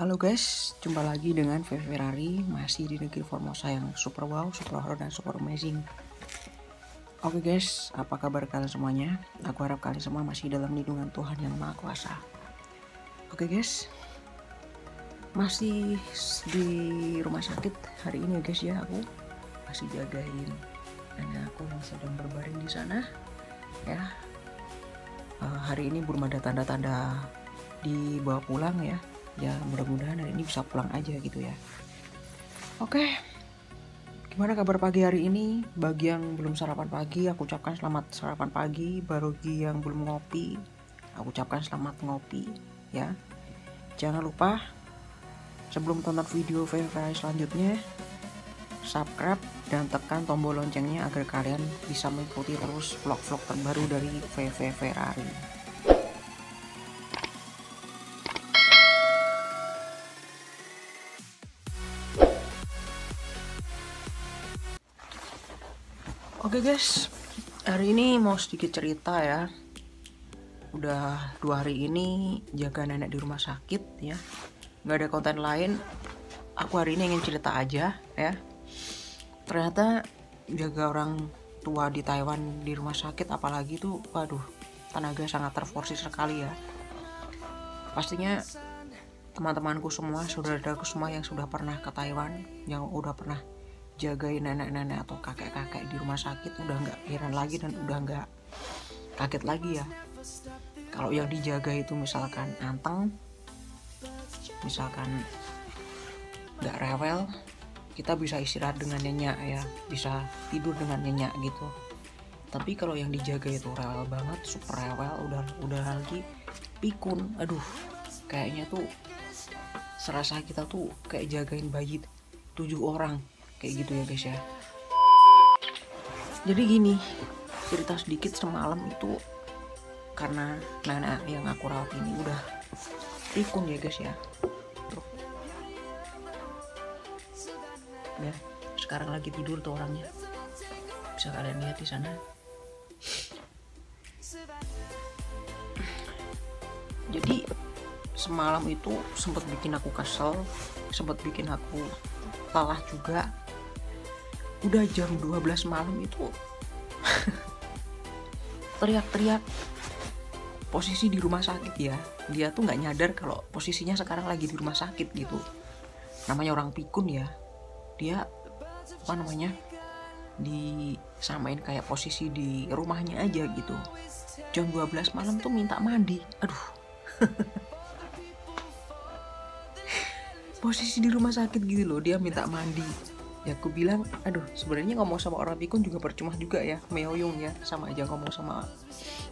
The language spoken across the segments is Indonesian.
Halo guys, jumpa lagi dengan VV Ferrari, masih di negeri Formosa yang super wow, super horror, dan super amazing. Oke guys, apa kabar kalian semuanya? Aku harap kalian semua masih dalam lindungan Tuhan yang Maha Kuasa. Oke guys, masih di rumah sakit hari ini ya guys ya. Aku masih jagain nenek aku yang sedang berbaring di sana ya. Hari ini belum ada tanda-tanda dibawa pulang ya. Ya mudah-mudahan hari ini bisa pulang aja gitu ya. Oke, gimana kabar pagi hari ini? Bagi yang belum sarapan pagi, aku ucapkan selamat sarapan pagi. Bagi yang belum ngopi, aku ucapkan selamat ngopi ya. Jangan lupa sebelum tonton video VV selanjutnya, subscribe dan tekan tombol loncengnya agar kalian bisa mengikuti terus vlog-vlog terbaru dari VV Ferrari. Oke guys, hari ini mau sedikit cerita ya. Udah 2 hari ini jaga nenek di rumah sakit ya. Gak ada konten lain. Aku hari ini ingin cerita aja ya. Ternyata jaga orang tua di Taiwan di rumah sakit apalagi tuh, waduh, tenaga sangat terforsir sekali ya. Pastinya teman-temanku semua, saudara-saudaraku semua yang sudah pernah ke Taiwan, yang udah pernah jagain nenek-nenek atau kakek-kakek di rumah sakit udah nggak heran lagi dan udah nggak kaget lagi ya. Kalau yang dijaga itu misalkan anteng, misalkan nggak rewel, kita bisa istirahat dengan nyenyak ya, bisa tidur dengan nyenyak gitu. Tapi kalau yang dijaga itu rewel banget, super rewel, udah lagi pikun, aduh, kayaknya tuh serasa kita tuh kayak jagain bayi 7 orang. Kayak gitu ya guys ya. Jadi gini, cerita sedikit, semalam itu karena nenek yang aku rawat ini udah pikun ya guys ya. Tuh. Ya, sekarang lagi tidur tuh orangnya. Bisa kalian lihat di sana. Jadi semalam itu sempat bikin aku kesel, sempat bikin aku lelah juga. Udah jam 12 malam itu teriak-teriak posisi di rumah sakit ya. Dia tuh nggak nyadar kalau posisinya sekarang lagi di rumah sakit gitu. Namanya orang pikun ya, dia apa namanya, disamain kayak posisi di rumahnya aja gitu. Jam 12 malam tuh minta mandi. Aduh. Posisi di rumah sakit gitu loh, dia minta mandi. Ya aku bilang, aduh, sebenarnya ngomong sama orang pikun juga percuma juga ya, meoyong ya, sama aja ngomong sama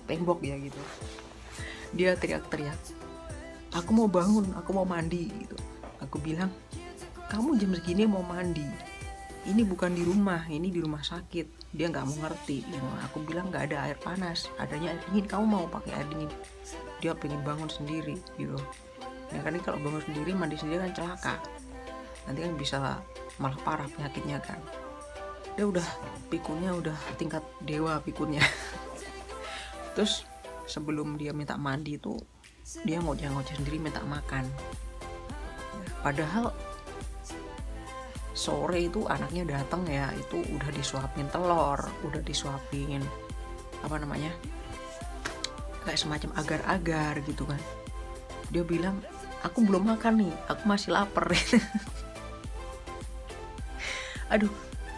tembok ya gitu. Dia teriak-teriak, aku mau bangun, aku mau mandi gitu. Aku bilang, kamu jam segini mau mandi, ini bukan di rumah, ini di rumah sakit. Dia nggak mau ngerti. Aku bilang nggak ada air panas, adanya air dingin. Kamu mau pakai air dingin? Dia pengen bangun sendiri gitu. Ya kan, kalau bangun sendiri, mandi sendiri kan celaka. nanti kan bisa malah parah penyakitnya kan. Dia udah pikunnya udah tingkat dewa pikunnya. Terus sebelum dia minta mandi itu dia ngoceh-ngoceh sendiri minta makan. Padahal sore itu anaknya datang ya, itu udah disuapin telur, udah disuapin apa namanya, kayak semacam agar-agar gitu kan. Dia bilang, aku belum makan nih, aku masih lapar. Aduh,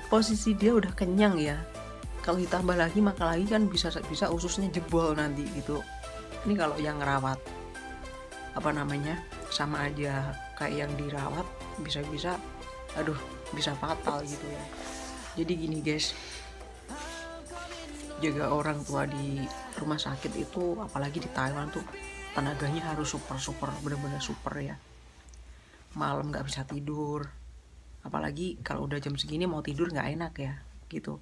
posisi dia udah kenyang ya, kalau ditambah lagi makan lagi kan bisa ususnya jebol nanti gitu. Ini kalau yang ngerawat apa namanya sama aja kayak yang dirawat, bisa aduh bisa fatal gitu ya. Jadi gini guys, jaga orang tua di rumah sakit itu apalagi di Taiwan tuh tenaganya harus super bener-bener super ya. Malam nggak bisa tidur, apalagi kalau udah jam segini mau tidur nggak enak ya gitu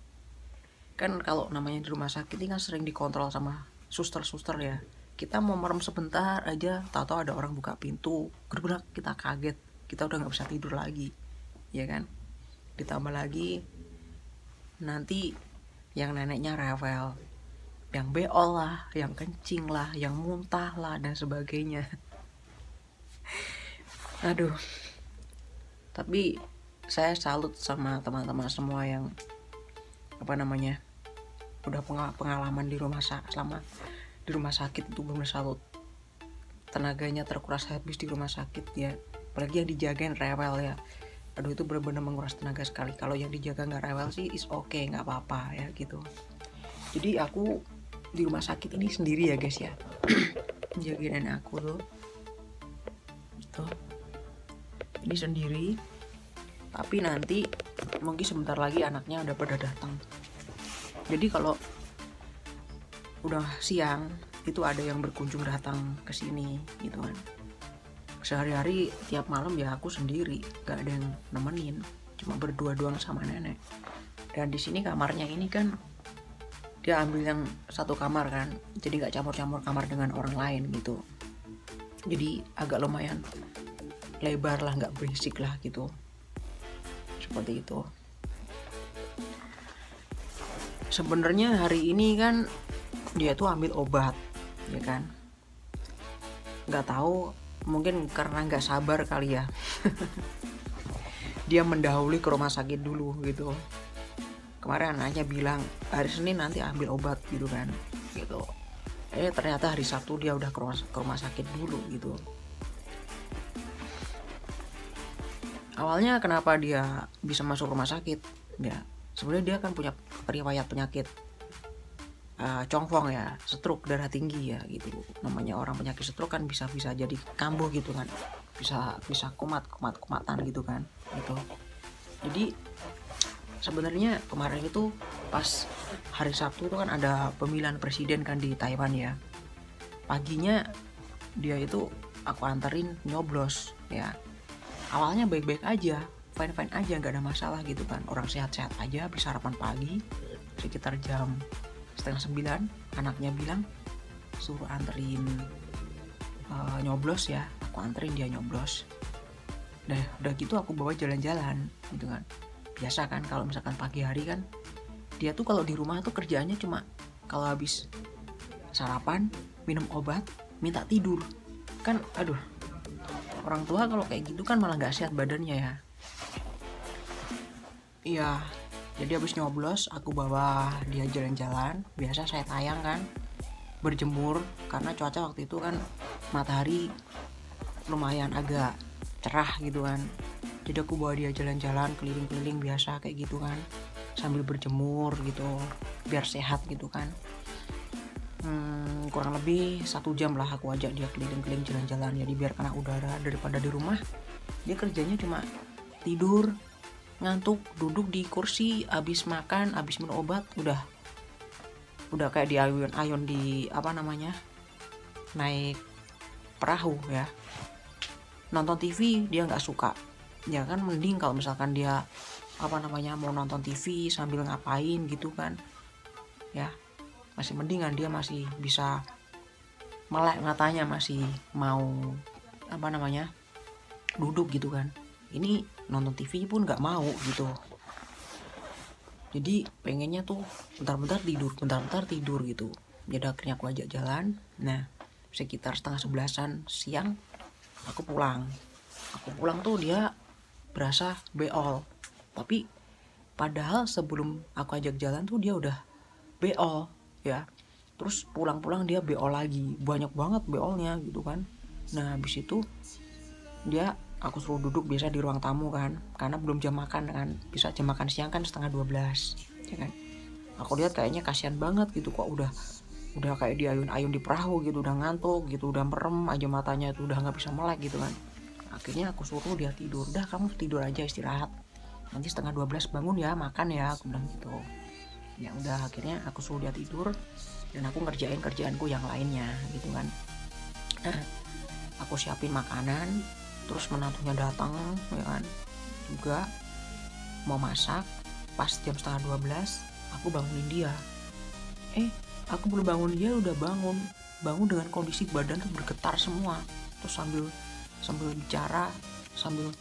kan. Kalau namanya di rumah sakit ini kan sering dikontrol sama suster ya. Kita mau merem sebentar aja, tahu-tahu ada orang buka pintu, bener-bener kita kaget, kita udah nggak bisa tidur lagi, ya kan. Ditambah lagi nanti yang neneknya rewel, yang beol lah, yang kencing lah, yang muntah lah dan sebagainya. Aduh, tapi saya salut sama teman-teman semua yang apa namanya udah pengalaman di rumah selama di rumah sakit itu, bener salut. Tenaganya terkuras habis di rumah sakit ya, apalagi yang dijagain rewel ya. Aduh, itu benar-benar menguras tenaga sekali. Kalau yang dijaga nggak rewel sih is okay, nggak apa-apa ya gitu. Jadi aku di rumah sakit ini sendiri ya guys ya. Jagain nenek aku tuh ini sendiri. Tapi nanti mungkin sebentar lagi anaknya udah pada datang. Jadi kalau udah siang itu ada yang berkunjung datang ke sini gitu kan. Sehari-hari tiap malam ya aku sendiri, gak ada yang nemenin, cuma berdua doang sama nenek. Dan di sini kamarnya ini kan dia ambil yang satu kamar kan, jadi gak campur-campur kamar dengan orang lain gitu. Jadi agak lumayan lebar lah, gak berisik lah gitu, seperti itu. Sebenarnya hari ini kan dia tuh ambil obat ya kan, nggak tahu mungkin karena nggak sabar kali ya. Dia mendahului ke rumah sakit dulu gitu. Kemarin anaknya bilang hari Senin nanti ambil obat gitu kan gitu. Ternyata hari Sabtu dia udah ke rumah sakit dulu gitu. Awalnya kenapa dia bisa masuk rumah sakit ya, sebenarnya dia kan punya riwayat penyakit congfong ya, stroke, darah tinggi ya gitu. Namanya orang penyakit stroke kan bisa jadi kambuh gitu kan, bisa kumatan gitu kan gitu. Jadi sebenarnya kemarin itu pas hari Sabtu itu kan ada pemilihan presiden kan di Taiwan ya. Paginya dia itu aku anterin nyoblos ya. Awalnya baik-baik aja, fine aja, nggak ada masalah gitu kan, orang sehat-sehat aja. Habis sarapan pagi sekitar jam 8:30 anaknya bilang suruh anterin nyoblos ya. Aku anterin dia nyoblos. Udah gitu aku bawa jalan-jalan gitu kan. Biasa kan kalau misalkan pagi hari kan dia tuh kalau di rumah tuh kerjaannya cuma kalau habis sarapan, minum obat, minta tidur kan. Aduh, orang tua kalau kayak gitu kan malah nggak sehat badannya ya. Iya, jadi habis nyoblos aku bawa dia jalan-jalan. Biasa saya tayang kan, berjemur karena cuaca waktu itu kan matahari lumayan agak cerah gitu kan. Jadi aku bawa dia jalan-jalan keliling-keliling biasa kayak gitu kan, sambil berjemur gitu biar sehat gitu kan. Kurang lebih 1 jam lah aku ajak dia keliling-keliling jalan-jalan, jadi biar kena udara. Daripada di rumah dia kerjanya cuma tidur, ngantuk, duduk di kursi, abis makan, abis minum obat udah kayak di ayun di apa namanya, naik perahu ya. Nonton TV dia nggak suka ya kan. Mending kalau misalkan dia apa namanya mau nonton TV sambil ngapain gitu kan ya, masih mendingan dia masih bisa melek matanya, masih mau apa namanya duduk gitu kan. ini nonton TV pun nggak mau gitu. Jadi pengennya tuh bentar-bentar tidur gitu. Jadi akhirnya aku ajak jalan. Nah sekitar 10:30 siang aku pulang tuh dia berasa beol, tapi padahal sebelum aku ajak jalan tuh dia udah beol ya. Terus pulang-pulang dia beol lagi, banyak banget beolnya gitu kan. Nah habis itu aku suruh duduk biasa di ruang tamu kan, karena belum jam makan kan, bisa jam makan siang kan 11:30 ya kan. Aku lihat kayaknya kasihan banget gitu, kok udah kayak diayun-ayun di perahu gitu, udah ngantuk gitu, udah merem aja matanya itu, udah nggak bisa melek gitu kan. Akhirnya aku suruh dia tidur, udah kamu tidur aja istirahat, nanti 11:30 bangun ya makan ya, aku bilang gitu. Ya udah akhirnya aku suruh dia tidur dan aku ngerjain kerjaanku yang lainnya gitu kan. Nah aku siapin makanan, terus menantunya datang ya kan, juga mau masak. Pas jam 11:30 aku bangunin dia. Aku belum bangun, dia udah bangun dengan kondisi badan tuh bergetar semua. Terus sambil bicara, sambil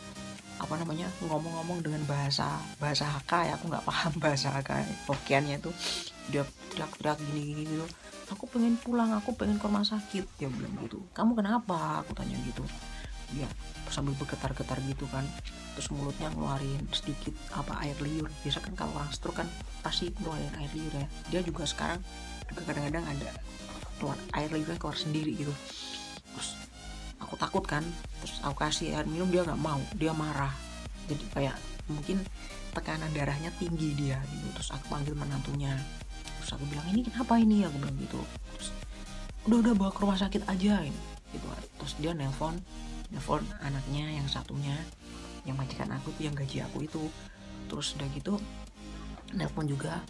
ngomong-ngomong dengan bahasa HK ya, aku nggak paham bahasa HK Hokkien-nya itu. Dia teriak-teriak gini gitu, aku pengen pulang, aku pengen ke rumah sakit, dia bilang gitu. Kamu kenapa, aku tanya gitu. Dia sambil bergetar-getar gitu kan, terus mulutnya ngeluarin sedikit air liur. Biasa kan kalau orang stroke kan pasti ngeluarin air liur ya, dia juga sekarang juga kadang-kadang ada keluar air liurnya keluar sendiri gitu. Terus aku takut kan, terus aku kasih air minum, dia nggak mau, dia marah. Jadi kayak mungkin tekanan darahnya tinggi dia gitu. Terus aku panggil menantunya, terus aku bilang ini kenapa ini, aku bilang gitu. Terus udah bawa ke rumah sakit aja ini gitu. Terus dia nelpon anaknya yang satunya, yang majikan aku tuh, yang gaji aku itu. Terus udah gitu nelpon juga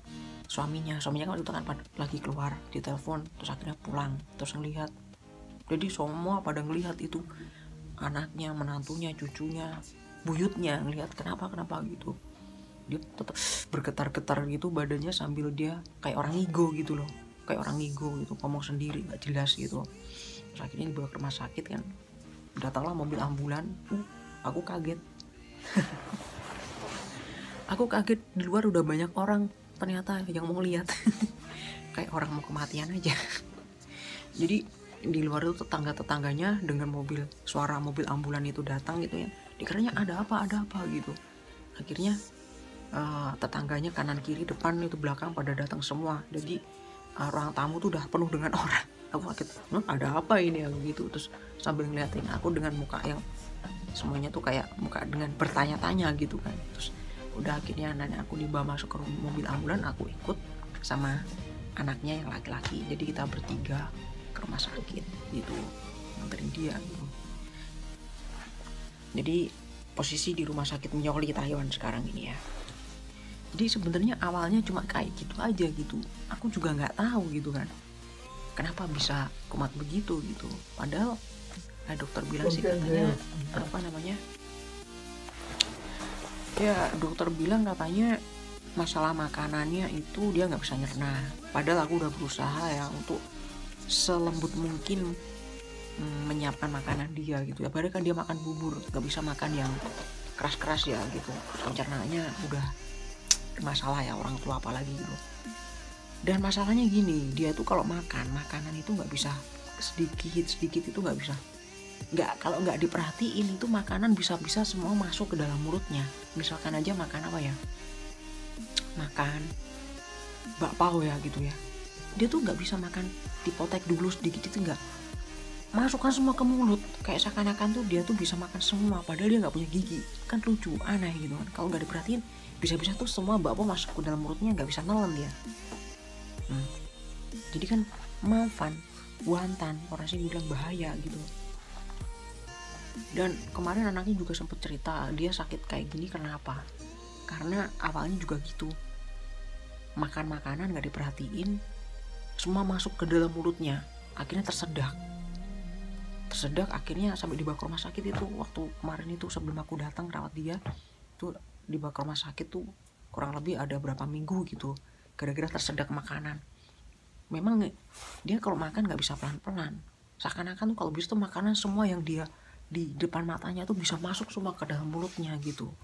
suaminya kan waktu itu kan lagi keluar di telepon. Terus akhirnya pulang, terus ngelihat. Jadi semua pada ngelihat itu, anaknya, menantunya, cucunya, buyutnya ngelihat kenapa gitu. Dia tetap bergetar-getar gitu badannya, sambil dia kayak orang ngigo gitu loh, ngomong sendiri nggak jelas gitu. Terus akhirnya dibawa ke rumah sakit kan, datanglah mobil ambulan. Aku kaget. Di luar udah banyak orang ternyata yang mau lihat. Kayak orang mau kematian aja. Jadi di luar itu tetangganya dengan suara mobil ambulan itu datang gitu ya, dikiranya ada apa gitu. Akhirnya tetangganya kanan kiri depan itu belakang pada datang semua. Jadi ruang tamu tuh udah penuh dengan orang. Aku kaget, ada apa ini ya gitu. Terus sambil ngeliatin aku dengan muka yang semuanya tuh kayak muka dengan bertanya-tanya gitu kan. Terus udah akhirnya nenek aku dibawa masuk ke mobil ambulan, aku ikut sama anaknya yang laki-laki. Jadi kita bertiga ke rumah sakit gitu, nganterin dia gitu. Jadi posisi di rumah sakit Myoli Taiwan sekarang ini ya. Jadi sebenarnya awalnya cuma kayak gitu aja gitu, aku juga nggak tahu gitu kan kenapa bisa kumat begitu gitu. Padahal dokter bilang sih katanya dokter bilang katanya masalah makanannya itu dia nggak bisa nyerna. Padahal aku udah berusaha ya untuk selembut mungkin menyiapkan makanan dia gitu ya. Padahal kan dia makan bubur, nggak bisa makan yang keras-keras ya gitu. Pencernaannya udah masalah ya, orang tua apalagi gitu. Dan masalahnya gini, dia tuh kalau makanan itu nggak bisa sedikit itu nggak bisa. Kalau nggak diperhatiin itu makanan bisa semua masuk ke dalam mulutnya. Misalkan aja makan apa ya, makan bakpao ya gitu ya, dia tuh nggak bisa makan dipotek dulu sedikit, itu nggak, masukkan semua ke mulut, kayak seakan-akan tuh dia tuh bisa makan semua padahal dia nggak punya gigi. Kan lucu, aneh gitu kan. Kalau nggak diperhatiin bisa-bisa tuh semua bakpao masuk ke dalam mulutnya, nggak bisa nelen dia. Jadi kan maafan buantan, orang sih bilang bahaya gitu. Dan kemarin anaknya juga sempet cerita dia sakit kayak gini kenapa, karena awalnya juga gitu, makan makanan nggak diperhatiin semua masuk ke dalam mulutnya, akhirnya tersedak, akhirnya sampai dibawa ke rumah sakit. Itu waktu kemarin itu sebelum aku datang rawat dia tuh, dibawa ke rumah sakit tuh kurang lebih ada berapa minggu gitu, gara-gara tersedak makanan. Memang dia kalau makan nggak bisa pelan-pelan, seakan-akan tuh kalau bisa tuh makanan semua yang dia di depan matanya tuh bisa masuk semua ke dalam mulutnya gitu.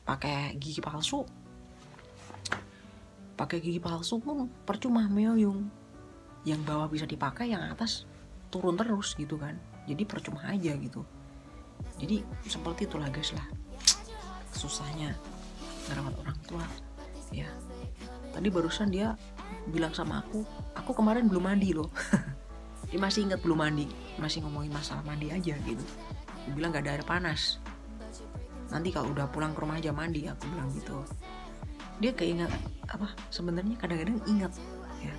Pakai gigi palsu pun percuma meoyung. Yang bawah bisa dipakai, yang atas turun terus gitu kan. Jadi percuma aja gitu. Jadi seperti itulah guys lah, susahnya ngerawat orang tua ya. Tadi barusan dia bilang sama aku kemarin belum mandi loh. Dia masih ingat belum mandi, masih ngomongin masalah mandi aja gitu. Dia bilang gak ada air panas, nanti kalau udah pulang ke rumah aja mandi, aku bilang gitu. Dia keinget apa, sebenarnya kadang-kadang ingat ya,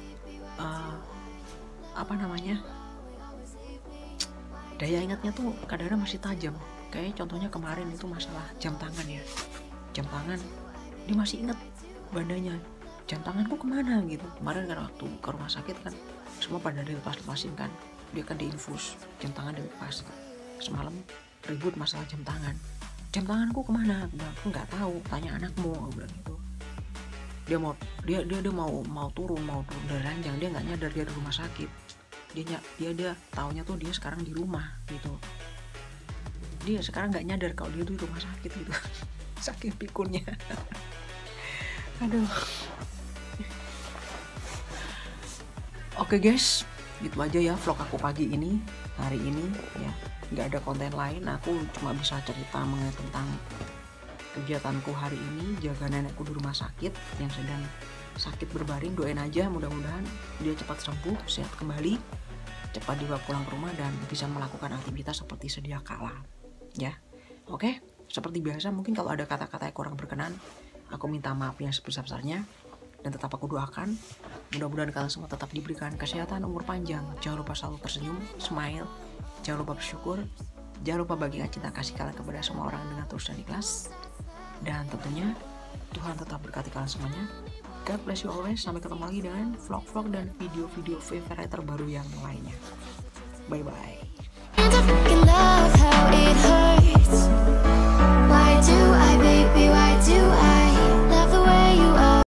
daya ingatnya tuh kadang-kadang masih tajam. Kayak contohnya kemarin itu masalah jam tangan ya, jam tangan dia masih ingat bandanya, jam tanganku kemana gitu. Kemarin kan waktu ke rumah sakit kan semua pada dilepas-lepasin kan, dia kan diinfus, jam tangan dilepas. Semalam ribut masalah jam tanganku kemana, aku nggak tahu, tanya anakmu, aku bilang gitu. Dia mau turun dari ranjang, dia nggak nyadar dia di rumah sakit. Dia taunya tuh dia sekarang di rumah gitu. Dia sekarang nggak nyadar kalau dia tuh di rumah sakit gitu. Saking pikunnya. Aduh. Oke guys, gitu aja ya vlog aku pagi ini, hari ini ya. Nggak ada konten lain, aku cuma bisa cerita mengenai tentang kegiatanku hari ini, jaga nenekku di rumah sakit yang sedang sakit berbaring. Doain aja mudah-mudahan dia cepat sembuh, sehat kembali, cepat dibawa pulang ke rumah dan bisa melakukan aktivitas seperti sedia kala ya. Oke, seperti biasa mungkin kalau ada kata-kata yang kurang berkenan, aku minta maaf yang sebesar-besarnya, dan tetap aku doakan mudah-mudahan kalian semua tetap diberikan kesehatan, umur panjang. Jangan lupa selalu tersenyum, smile, jangan lupa bersyukur, jangan lupa bagikan cinta kasih kalian kepada semua orang dengan tulus dan ikhlas. Dan tentunya Tuhan tetap berkati kalian semuanya. God bless you always. Sampai ketemu lagi dengan vlog-vlog dan video-video favorite terbaru yang lainnya. Bye bye.